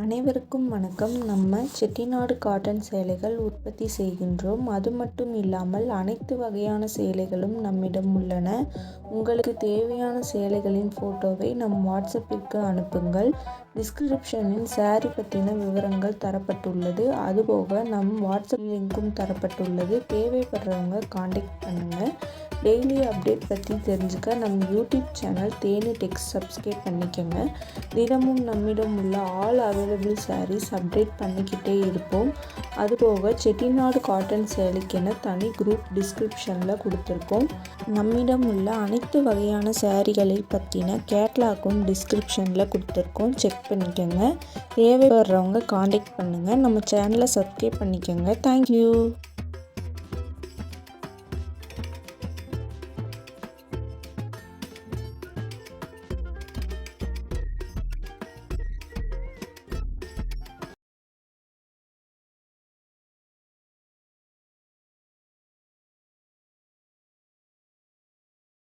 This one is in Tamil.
அனைவருக்கும் வணக்கம். நம்ம செட்டிநாடு காட்டன் சேலைகள் உற்பத்தி செய்கின்றோம். அது மட்டும் இல்லாமல் அனைத்து வகையான சேலைகளும் நம்மிடம் உள்ளன. உங்களுக்கு தேவையான சேலைகளின் ஃபோட்டோவை நம் வாட்ஸ்அப்பிற்கு அனுப்புங்கள். டிஸ்கிரிப்ஷனில் சாரி பற்றின விவரங்கள் தரப்பட்டுள்ளது. அதுபோக நம் வாட்ஸ்அப் லிங்க்கும் தரப்பட்டுள்ளது. தேவைப்படுறவங்க காண்டாக்ட் பண்ணுங்கள். டெய்லி அப்டேட் பற்றி தெரிஞ்சுக்க நம்ம யூடியூப் சேனல் தேனி டெக்ஸ் சப்ஸ்கிரைப் பண்ணிக்கோங்க. தினமும் நம்மிடம் உள்ள ஆல் அவைலபிள் சாரீஸ் அப்டேட் பண்ணிக்கிட்டே இருப்போம். அதுபோக செட்டிநாடு காட்டன் சேலைக்கென தனி குரூப் டிஸ்கிரிப்ஷனில் கொடுத்துருக்கோம். நம்மிடம் உள்ள அனைத்து வகையான சாரீகளை பற்றின கேட்லாக்கும் டிஸ்கிரிப்ஷனில் கொடுத்துருக்கோம். செக் பண்ணிக்கோங்க. தேவைப்படுறவங்க காண்டாக்ட் பண்ணுங்கள். நம்ம சேனலை சப்ஸ்கிரைப் பண்ணிக்கோங்க. தேங்க்யூ.